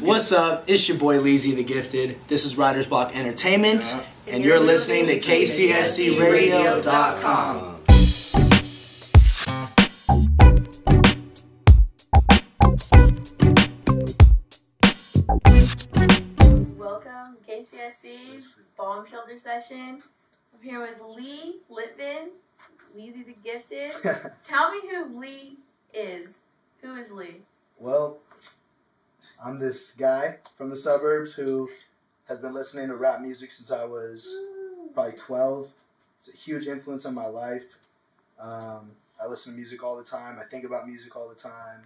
What's up? It's your boy Leezy the Gifted. This is Writer's Block Entertainment, and you're listening to KCSCradio.com. Welcome to KCSC Bomb Shelter Session. I'm here with Lee Litvin, Leezy the Gifted. Tell me who Lee is. Who is Lee? Well, I'm this guy from the suburbs who has been listening to rap music since I was probably 12. It's a huge influence on my life. I listen to music all the time. I think about music all the time.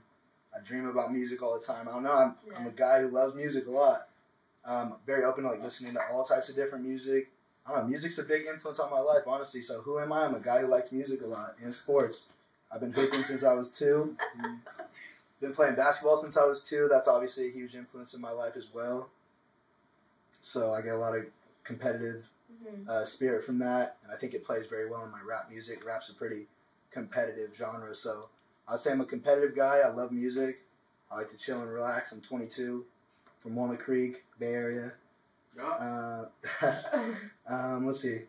I dream about music all the time. I don't know. I'm a guy who loves music a lot. Very open to listening to all types of different music. I don't know. Music's a big influence on my life, honestly. So who am I? I'm a guy who likes music a lot and sports. I've been hooping since I was 2. Been playing basketball since I was 2. That's obviously a huge influence in my life as well. So I get a lot of competitive spirit from that, and I think it plays very well in my rap music. Rap's a pretty competitive genre, so I'd say I'm a competitive guy. I love music. I like to chill and relax. I'm 22, from Walnut Creek, Bay Area. Let's see.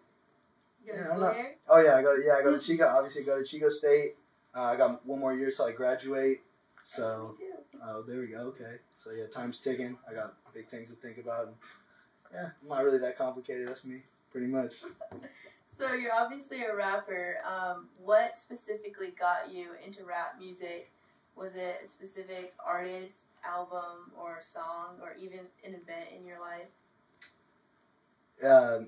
You I go to Chico. Obviously, I go to Chico State. I got 1 more year till I graduate. So, there we go. Okay. So, yeah, time's ticking. I got big things to think about. And, yeah, I'm not really that complicated. That's me, pretty much. So, you're obviously a rapper. What specifically got you into rap music? Was it a specific artist, album, or song, or even an event in your life?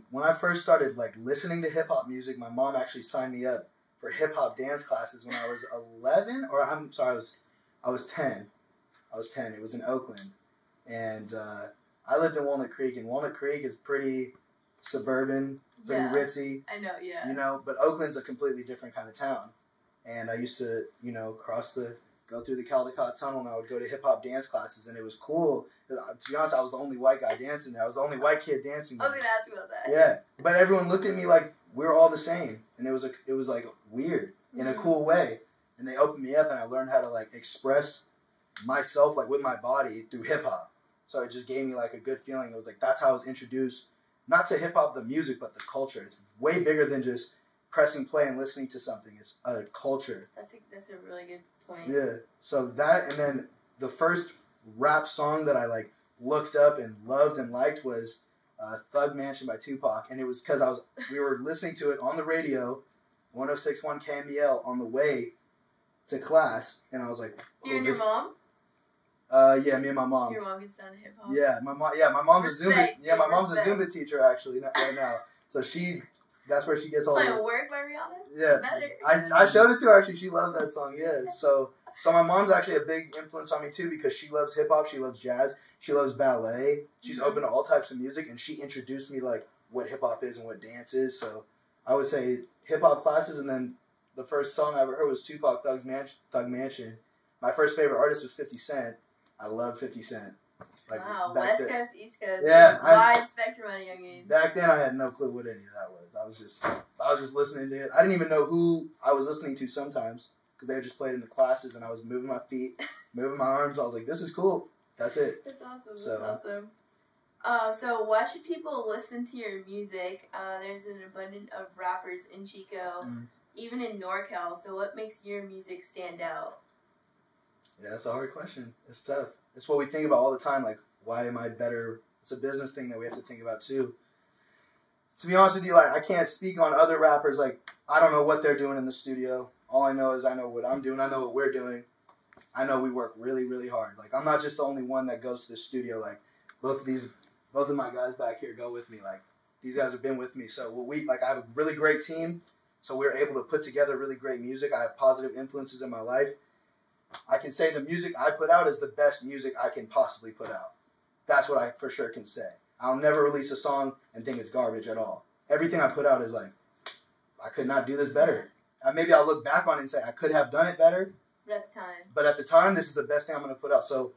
When I first started, listening to hip-hop music, my mom actually signed me up for hip-hop dance classes when I was 11. Or, I'm sorry, I was 10. It was in Oakland. And I lived in Walnut Creek, and Walnut Creek is pretty suburban, pretty ritzy. I know, yeah. You know, but Oakland's a completely different kind of town. And I used to, go through the Caldecott Tunnel, and I would go to hip-hop dance classes, and it was cool. To be honest, I was the only white guy dancing there. I was the only white kid dancing there. I was going to ask you about that. Yeah. But everyone looked at me like we were all the same. And it was weird in a cool way. And they opened me up, and I learned how to express myself with my body through hip hop. So it just gave me a good feeling. It was that's how I was introduced, not to hip hop the music, but the culture. It's way bigger than just pressing play and listening to something. It's a culture. That's a really good point. Yeah. So that, and then the first rap song that I looked up and loved and liked was Thug Mansion by Tupac, and it was because we were listening to it on the radio, 106.1 KMEL on the way to class, and I was like, you and your mom? Yeah, me and my mom. Your mom gets down to hip hop. Yeah, my mom's a Zumba. Yeah, my mom's a Zumba teacher actually right now. So that's where she gets all. Playing Work by Rihanna. Yeah, I showed it to her actually. She loves that song. Yeah, so my mom's actually a big influence on me too because she loves hip hop, she loves jazz, she loves ballet. She's open to all types of music, and she introduced me what hip hop is and what dance is. So I would say hip hop classes, and then the first song I ever heard was Tupac, Thug Mansion. My first favorite artist was 50 Cent. I loved 50 Cent. Wow, West Coast, East Coast. Yeah. Wide spectrum at a young age. Back then, I had no clue what any of that was. I was just listening to it. I didn't even know who I was listening to sometimes because they just played in the classes, and I was moving my feet, moving my arms. I was like, this is cool. That's it. That's awesome. That's awesome. So why should people listen to your music? There's an abundance of rappers in Chico, even in NorCal. So what makes your music stand out? Yeah, that's a hard question. It's tough. It's what we think about all the time. Why am I better? It's a business thing that we have to think about too. To be honest with you, I can't speak on other rappers. I don't know what they're doing in the studio. All I know is I know what I'm doing. I know what we're doing. I know we work really, really hard. I'm not just the only one that goes to the studio. Both of my guys back here go with me. These guys have been with me. So I have a really great team. So we're able to put together really great music. I have positive influences in my life. I can say the music I put out is the best music I can possibly put out. That's what I for sure can say. I'll never release a song and think it's garbage at all. Everything I put out is I could not do this better. Maybe I'll look back on it and say I could have done it better. But at the time, this is the best thing I'm going to put out. So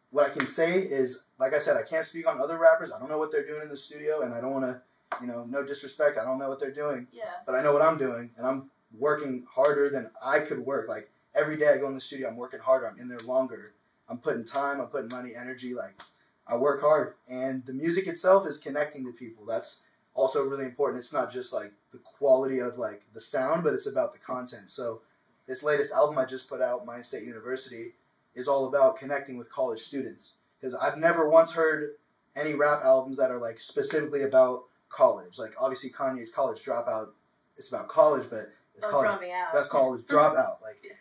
what I can say is, like I said, I can't speak on other rappers. I don't know what they're doing in the studio, and I don't want to, no disrespect. I don't know what they're doing. Yeah. But I know what I'm doing, and I'm working harder than I could work. Every day I go in the studio, I'm working harder. I'm in there longer. I'm putting time, I'm putting money, energy. Like, I work hard, and the music itself is connecting to people. That's also really important. It's not just like the quality of like the sound, but it's about the content. So this latest album I just put out, Mind State University, is all about connecting with college students. Because I've never once heard any rap albums that are like specifically about college. Like, obviously Kanye's College Dropout, it's about college, but it's that's college dropout. Like,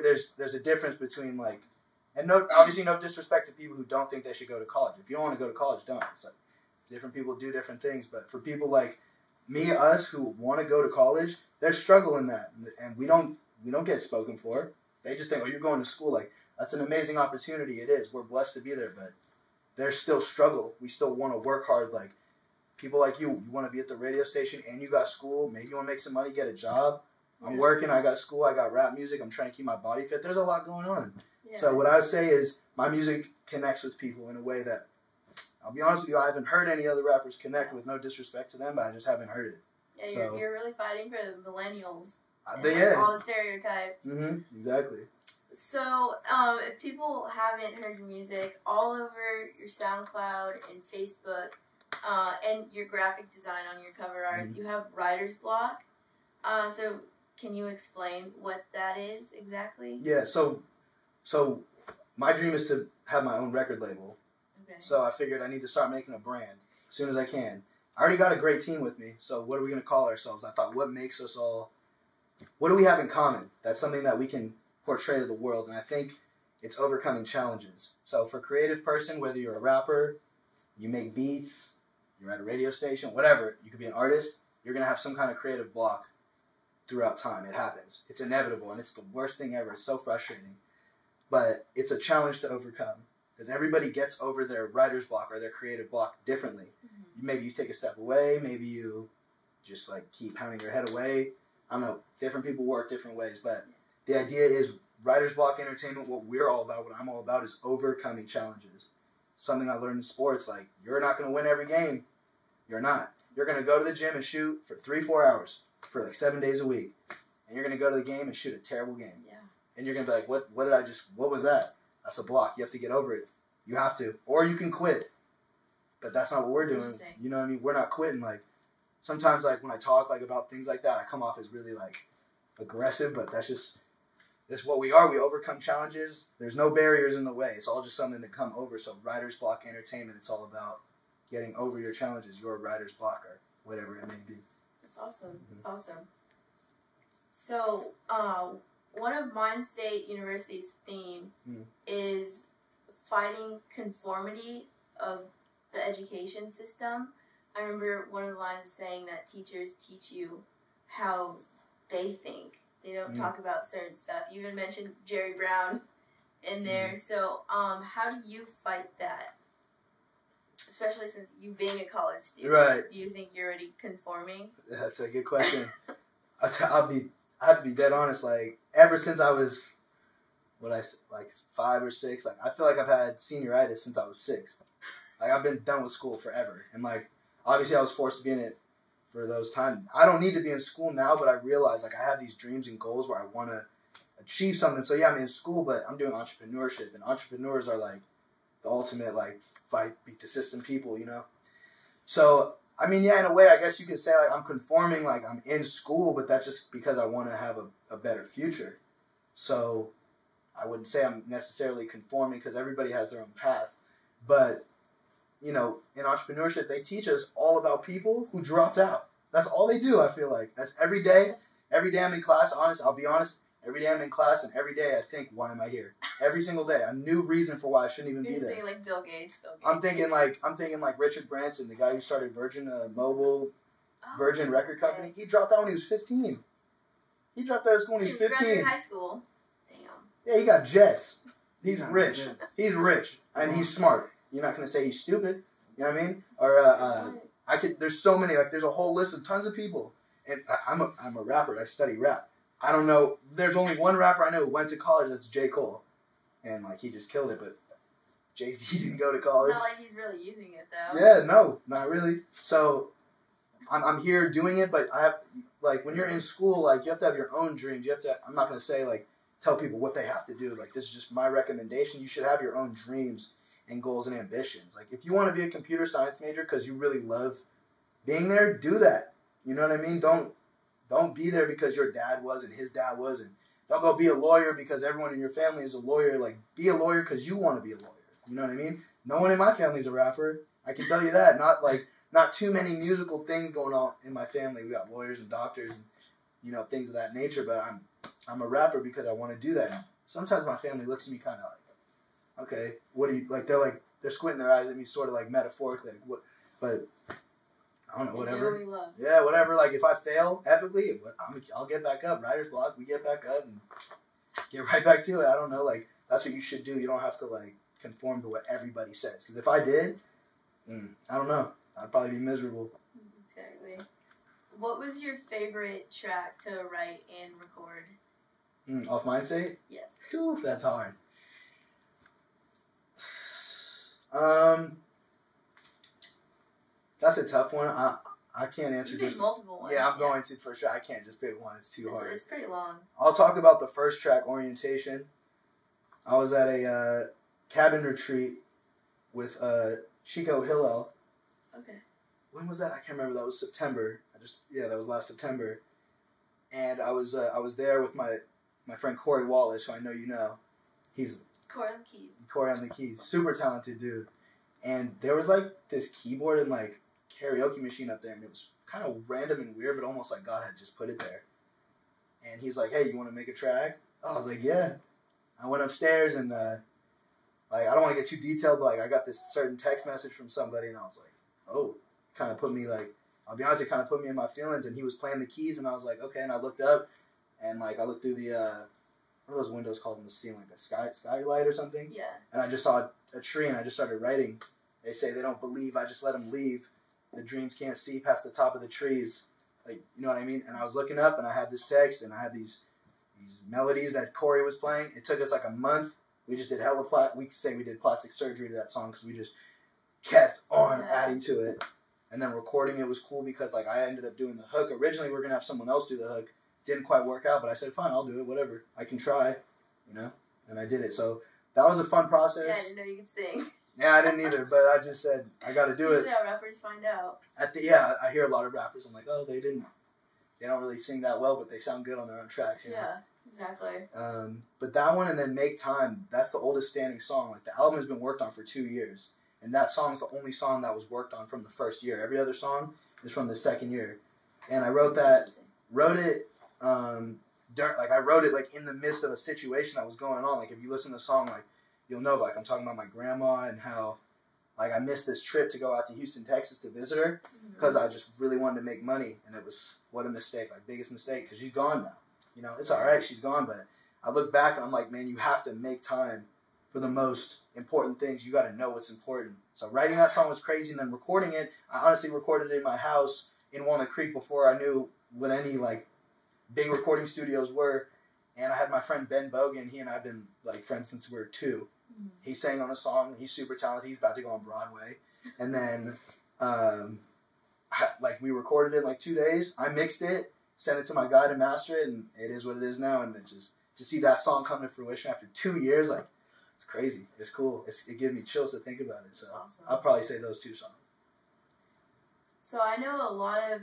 there's a difference between like, and no, obviously no disrespect to people who don't think they should go to college. If you don't want to go to college, don't. It's like, different people do different things, but for people like me, us, who want to go to college, there's struggle in that, and we don't get spoken for. They just think, oh, you're going to school. Like, that's an amazing opportunity. It is. We're blessed to be there, but there's still struggle. We still want to work hard. Like, people like you want to be at the radio station and you got school. Maybe you want to make some money, get a job. I'm working. I got school. I got rap music. I'm trying to keep my body fit. There's a lot going on. Yeah. So what I would say is my music connects with people in a way that, I'll be honest with you, I haven't heard any other rappers connect with. No disrespect to them, but I just haven't heard it. Yeah, so, you're really fighting for the millennials. Yeah. All the stereotypes. Mm-hmm. Exactly. So, if people haven't heard your music, all over your SoundCloud and Facebook, and your graphic design on your cover arts, you have writer's block. So, can you explain what that is exactly? Yeah. So my dream is to have my own record label. Okay. So I figured I need to start making a brand as soon as I can. I already got a great team with me. So what are we going to call ourselves? I thought, what makes us all? What do we have in common? That's something that we can portray to the world, and I think it's overcoming challenges. So for a creative person, whether you're a rapper, you make beats, you're at a radio station, whatever, you could be an artist, you're going to have some kind of creative block throughout time. It happens. It's inevitable, and it's the worst thing ever. It's so frustrating. But it's a challenge to overcome, because everybody gets over their writer's block or their creative block differently. Mm-hmm. Maybe you take a step away, maybe you just like keep pounding your head away. I don't know, different people work different ways, but the idea is writer's block entertainment, what we're all about, what I'm all about, is overcoming challenges. Something I learned in sports, like, you're not going to win every game. You're not. You're going to go to the gym and shoot for 3-4 hours for like 7 days a week. And you're going to go to the game and shoot a terrible game. Yeah. And you're going to be like, what was that? That's a block. You have to get over it. You have to. Or you can quit. But that's not what we're doing. You know what I mean? We're not quitting. Like, sometimes, like, when I talk, like, about things like that, I come off as really, like, aggressive, but that's what we are. We overcome challenges. There's no barriers in the way. It's all just something to come over. So writer's block entertainment, it's all about getting over your challenges, your writer's block, or whatever it may be. That's awesome. That's awesome. So, one of Mind State University's theme is fighting conformity of the education system. I remember one of the lines saying that teachers teach you how they think. They don't talk about certain stuff. You even mentioned Jerry Brown in there. So, how do you fight that? Especially since you being a college student. Right. Do you think you're already conforming? That's a good question. I have to be dead honest. Like, ever since I was, 5 or 6, like, I feel like I've had senioritis since I was 6. Like, I've been done with school forever. And, like, obviously I was forced to be in it for those times. I don't need to be in school now, but I realize, like, I have these dreams and goals where I want to achieve something. So, yeah, I'm in school, but I'm doing entrepreneurship. And entrepreneurs are, like, the ultimate, like, fight, beat the system people, you know? So, I mean, yeah, in a way, I guess you could say, like, I'm conforming, like, I'm in school, but that's just because I want to have a better future. So, I wouldn't say I'm necessarily conforming because everybody has their own path. But, you know, in entrepreneurship, they teach us all about people who dropped out. That's all they do, I feel like. That's every day. Every day I'm in class, I'll be honest, every day I'm in class and every day I think, why am I here? Every single day. A new reason for why I shouldn't even be there. You're saying like Bill Gates. I'm thinking like Richard Branson, the guy who started Virgin Record Company. He dropped out when he was 15. He dropped out of school when he was 15. He high school. Damn. Yeah, he got jets. He's rich. He's rich. And he's smart. You're not going to say he's stupid. You know what I mean? Or there's so many, like, there's a whole list of tons of people. And I'm a rapper. I study rap. I don't know. There's only one rapper I know who went to college. That's J. Cole. And, like, he just killed it. But Jay-Z didn't go to college. Not like he's really using it, though. Yeah, no. Not really. So, I'm here doing it. But I have, like, when you're in school, like, you have to have your own dreams. You have to, I'm not going to say, like, tell people what they have to do. Like, this is just my recommendation. You should have your own dreams and goals and ambitions. Like, if you want to be a computer science major because you really love being there, do that. You know what I mean? Don't be there because your dad was and his dad was, and don't go be a lawyer because everyone in your family is a lawyer. Like, be a lawyer because you want to be a lawyer. You know what I mean? No one in my family is a rapper. I can tell you that. Not too many musical things going on in my family. We got lawyers and doctors and, you know, things of that nature. But I'm a rapper because I want to do that. Sometimes my family looks at me kind of like, okay, what do you like? They're squinting their eyes at me, sort of like metaphorically. Like, what? But I don't know, whatever. Do what we love. Yeah, whatever. Like, if I fail epically, I'll get back up. Writer's block, we get back up and get right back to it. I don't know. Like, that's what you should do. You don't have to like conform to what everybody says. Because if I did, I don't know. I'd probably be miserable. Exactly. What was your favorite track to write and record? Off Mindstate? Yes. Whew, that's hard. That's a tough one. I can't answer You picked just multiple ones. Yeah, I'm going to for sure. I can't just pick one. It's too hard. It's pretty long. I'll talk about the first track, Orientation. I was at a cabin retreat with Chico Hillel. Okay. When was that? I can't remember. That was September. That was last September. And I was there with my friend Corey Wallace, who I know you know. He's Corey on the keys. Corey on the keys. Super talented dude. And there was like this keyboard and like karaoke machine up there, and it was kind of random and weird, but almost like God had just put it there. And he's like, "Hey, you want to make a track?" I was like, "Yeah." I went upstairs and like, I don't want to get too detailed, but like I got this certain text message from somebody, and I was like, "Oh," kind of put me like, I'll be honest, it kind of put me in my feelings. And he was playing the keys, and I was like, "Okay." And I looked up, and like I looked through the what are those windows called in the ceiling, like a skylight or something? Yeah. And I just saw a tree, and I just started writing. They say they don't believe, I just let them leave. The dreams can't see past the top of the trees. Like, you know what I mean? And I was looking up, and I had this text, and I had these melodies that Corey was playing. It took us like a month. We just did we say we did plastic surgery to that song because we just kept on adding to it. And then recording it was cool because like I ended up doing the hook. Originally we were going to have someone else do the hook. Didn't quite work out, but I said, fine, I'll do it, whatever. I can try, you know? And I did it. So that was a fun process. Yeah, I didn't know you could sing. Yeah, I didn't either, but I just said, I got to do it. Yeah, rappers find out. I hear a lot of rappers. I'm like, oh, they don't really sing that well, but they sound good on their own tracks, you know? Yeah, exactly. But that one and then Make Time, that's the oldest standing song. Like, the album has been worked on for 2 years, and that song's the only song that was worked on from the first year. Every other song is from the second year. And I wrote it, I wrote it like in the midst of a situation that was going on. Like, if you listen to the song, like, you'll know, like, I'm talking about my grandma and how, like, I missed this trip to go out to Houston, Texas to visit her because I just really wanted to make money. And it was, what a mistake, like, biggest mistake, because she's gone now. You know, it's all right, she's gone, but I look back and I'm like, man, you have to make time for the most important things. You got to know what's important. So writing that song was crazy, and then recording it, I honestly recorded it in my house in Walnut Creek before I knew what any, like, big recording studios were. And I had my friend Ben Bogan. He and I have been like friends since we were 2. He sang on a song. He's super talented. He's about to go on Broadway. And then, we recorded it in like 2 days. I mixed it, sent it to my guy to master it, and it is what it is now. And it's just to see that song come to fruition after 2 years, like, it's crazy. It's cool. It gives me chills to think about it. So awesome. I'll probably say those 2 songs. So I know a lot of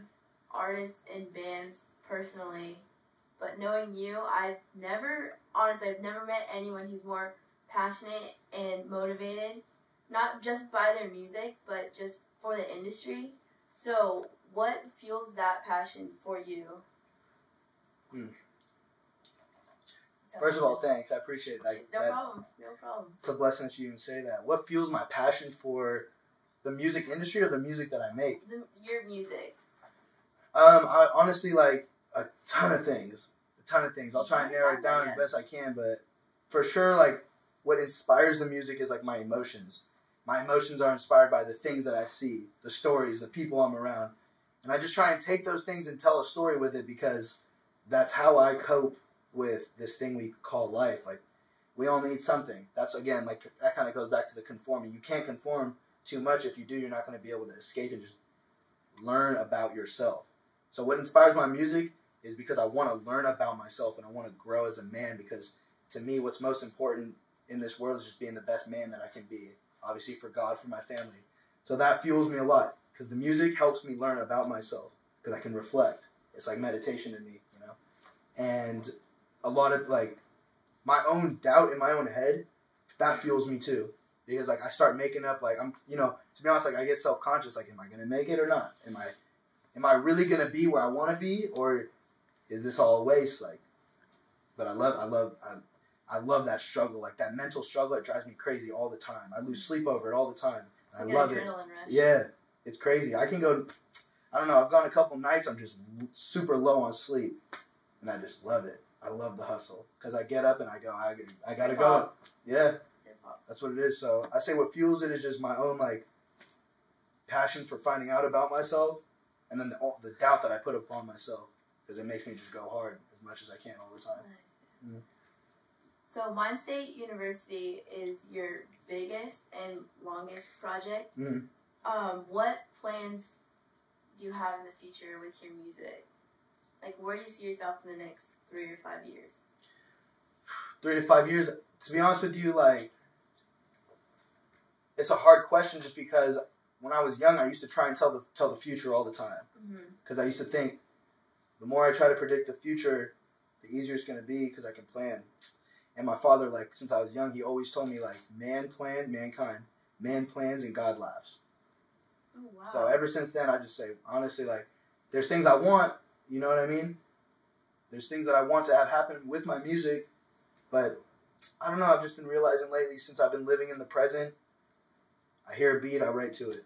artists and bands personally, but knowing you, I've never met anyone who's more passionate and motivated, not just by their music, but just for the industry. So what fuels that passion for you? First of all, thanks. I appreciate that. No problem. It's a blessing that you even say that. What fuels my passion for the music industry or the music that I make? Your music. I honestly like a ton of things. I'll try and narrow it down as best I can, but for sure, like, what inspires the music is like my emotions. My emotions are inspired by the things that I see, the stories, the people I'm around. And I just try and take those things and tell a story with it because that's how I cope with this thing we call life. Like, we all need something. That's, again, like, that kind of goes back to the conforming. You can't conform too much. If you do, you're not going to be able to escape and just learn about yourself. So what inspires my music is because I want to learn about myself and I want to grow as a man, because to me, what's most important in this world is just being the best man that I can be. Obviously for God, for my family. So that fuels me a lot because the music helps me learn about myself because I can reflect. It's like meditation in me, you know? And a lot of like my own doubt in my own head, that fuels me too. Because like I start making up like I'm, you know, to be honest, like I get self-conscious, like am I gonna make it or not? Am I really gonna be where I wanna be, or is this all a waste? Like, but I love that struggle, like that mental struggle. It drives me crazy all the time. I lose sleep over it all the time. It's I like love an it. adrenaline rush. Yeah, it's crazy. I can go. I don't know. I've gone a couple nights. I'm just super low on sleep, and I just love it. I love the hustle because I get up and I go. I gotta go. Yeah, that's what it is. So I say what fuels it is just my own like passion for finding out about myself, and then the doubt that I put upon myself because it makes me just go hard as much as I can all the time. Mm. So Mind State University is your biggest and longest project. Mm. What plans do you have in the future with your music? Like, where do you see yourself in the next 3 or 5 years? 3 to 5 years. To be honest with you, like, it's a hard question just because when I was young, I used to try and tell the future all the time. Because I used to think the more I try to predict the future, the easier it's going to be because I can plan. And my father, like, since I was young, he always told me, like, man planned, mankind. Man plans and God laughs. Oh, wow. So ever since then, I just say, honestly, like, there's things I want, you know what I mean? There's things that I want to have happen with my music, but I don't know, I've just been realizing lately since I've been living in the present, I hear a beat, I write to it.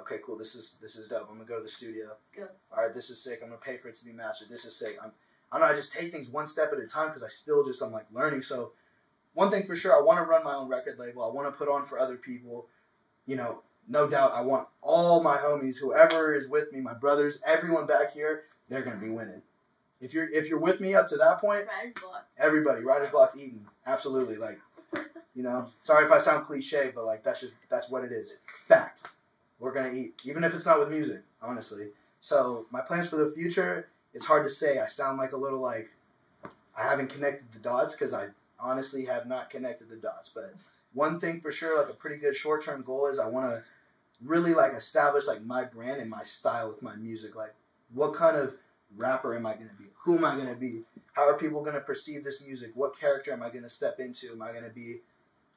Okay, cool, this is dope. I'm going to go to the studio. Let's go. All right, this is sick. I'm going to pay for it to be mastered. This is sick. I don't know, I just take things one step at a time because I'm like learning. So one thing for sure, I want to run my own record label. I want to put on for other people. You know, no doubt I want all my homies, whoever is with me, my brothers, everyone back here, they're going to be winning. If you're with me up to that point, Writer's block. everybody, Writer's Block's eating. Absolutely. Like, you know, sorry if I sound cliche, but like that's what it is. Fact. We're going to eat. Even if it's not with music, honestly. So my plans for the future, it's hard to say. I sound like a little like I haven't connected the dots because I honestly have not connected the dots. But one thing for sure, like a pretty good short-term goal is I want to really like establish like my brand and my style with my music. Like what kind of rapper am I going to be? Who am I going to be? How are people going to perceive this music? What character am I going to step into? Am I going to be,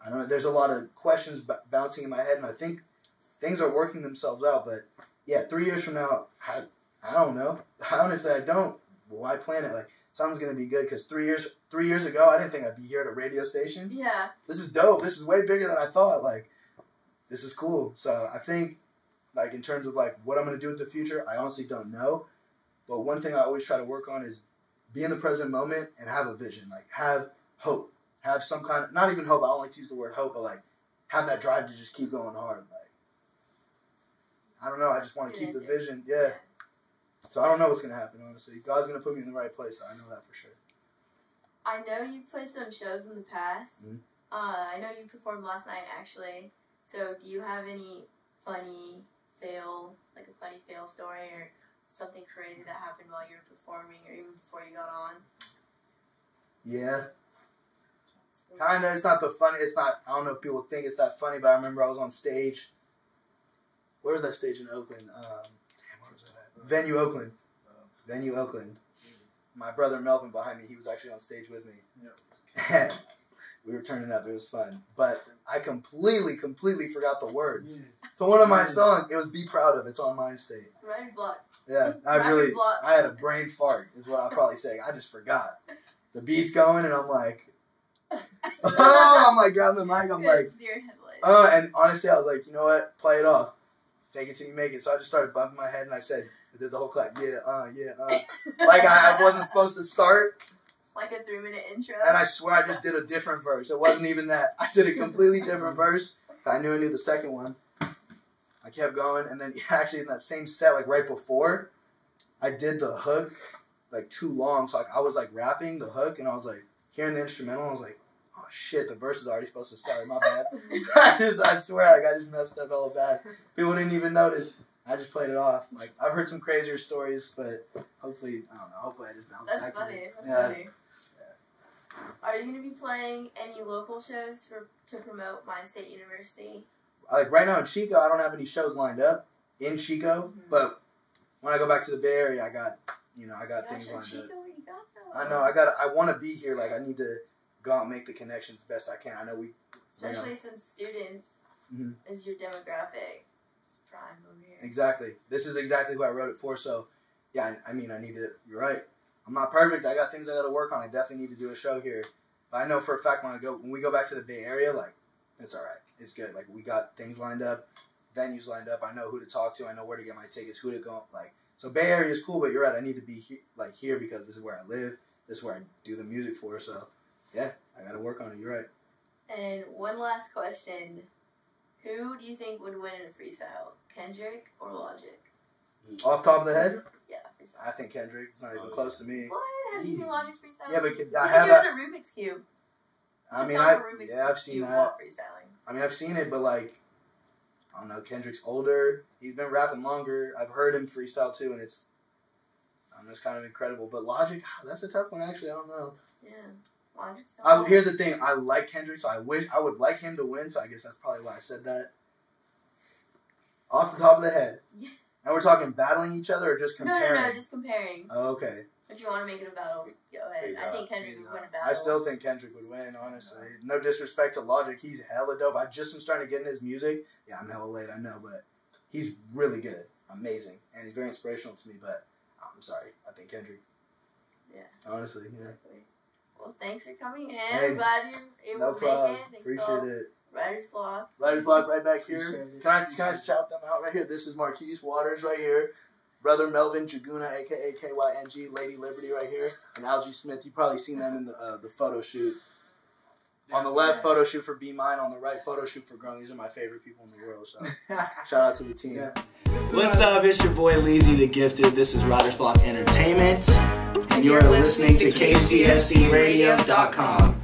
I don't know. There's a lot of questions bouncing in my head, and I think things are working themselves out. But yeah, 3 years from now, I don't know. Honestly, I don't. Why plan it? Like, something's going to be good because 3 years ago, I didn't think I'd be here at a radio station. Yeah. This is dope. This is way bigger than I thought. Like, this is cool. So I think, like, in terms of, like, what I'm going to do with the future, I honestly don't know. But one thing I always try to work on is be in the present moment and have a vision. Like, have hope. Have some kind of, not even hope, I don't like to use the word hope, but, like, have that drive to just keep going hard. Like, I don't know. I just want to keep the vision. Yeah. So I don't know what's going to happen, honestly. God's going to put me in the right place. So I know that for sure. I know you've played some shows in the past. Mm-hmm. I know you performed last night, actually. So do you have any funny fail story or something crazy that happened while you were performing or even before you got on? Yeah. Kind of. It's not the funny. It's not, I don't know if people think it's that funny, but I remember I was on stage. Where was that stage in Oakland? Where was that at? Venue Oakland. Venue Oakland. My brother Melvin behind me, he was actually on stage with me. Yeah. We were turning up. It was fun. But I completely forgot the words. So one of my songs, it was Be Proud Of. It's on Mind State. Writer's block. Yeah. I had a brain fart is what I'll probably say. I just forgot. The beat's going and I'm like, oh, I'm like grabbing the mic. I'm like, and honestly, I was like, you know what? Play it off. Fake it till you make it. So I just started bumping my head and I did the whole clap. Like I wasn't supposed to start. Like a 3-minute intro. And I swear I just did a different verse. It wasn't even that. I did a completely different verse. I knew the second one. I kept going. And then actually in that same set, like right before, I did the hook like too long. So like I was like rapping the hook and I was like hearing the instrumental. I was like, oh shit, the verse is already supposed to start. My bad. I swear, like I just messed up hella bad. People didn't even notice. I just played it off. Like I've heard some crazier stories, but hopefully, I don't know. Hopefully, I just bounced back. That's funny. That's funny. Are you going to be playing any local shows to promote Mind State University? Like right now in Chico, I don't have any shows lined up in Chico, but when I go back to the Bay Area, I got things lined Chico, up. you got that. I know, I want to be here. Like I need to go out and make the connections the best I can. I know especially since students is your demographic. It's prime over here. Exactly. This is exactly who I wrote it for. So, yeah, I mean, I need to. You're right. I'm not perfect. I got things I got to work on. I definitely need to do a show here. But I know for a fact when we go back to the Bay Area, like it's all right. It's good. Like we got things lined up, venues lined up. I know who to talk to. I know where to get my tickets. Who to go. Like so, Bay Area is cool. But you're right. I need to be here because this is where I live. This is where I do the music for. So, yeah, I got to work on it. You're right. And one last question. Who do you think would win in a freestyle? Kendrick or Logic? Off top of the head? Yeah, freestyle. I think Kendrick. It's not even close to me. What? Have you seen Logic's freestyle? Yeah, but I have have the Rubik's Cube. I mean, I've seen that. Freestyling. I mean, I've seen it, but like, I don't know. Kendrick's older. He's been rapping longer. I've heard him freestyle too, and it's kind of incredible. But Logic, that's a tough one actually. I don't know. Yeah. Logic's Here's the thing. I like Kendrick, so I would like him to win. So I guess that's probably why I said that. Off the top of the head. Yeah. And we're talking battling each other or just comparing? No, just comparing. Oh, okay. If you want to make it a battle, go ahead. I think Kendrick would win a battle. I still think Kendrick would win, honestly. No disrespect to Logic. He's hella dope. I just am starting to get in his music. Yeah, I'm hella late, I know, but he's really good. Amazing. And he's very inspirational to me, but I'm sorry. I think Kendrick. Yeah. Honestly, yeah. Exactly. Well, thanks for coming in. Hey, I'm glad you're able to make it. Appreciate it. Writer's Block. Writer's Block right back here. Can I shout them out right here? This is Marquise Waters right here. Brother Melvin Jaguna, a.k.a. KYNG. Lady Liberty right here. And Algie Smith. You've probably seen them in the photo shoot. On the left, photo shoot for Be Mine. On the right, photo shoot for Grown. These are my favorite people in the world. So shout out to the team. Yeah. What's up? It's your boy Leezy the Gifted. This is Writer's Block Entertainment. And you're listening to KCSCradio.com.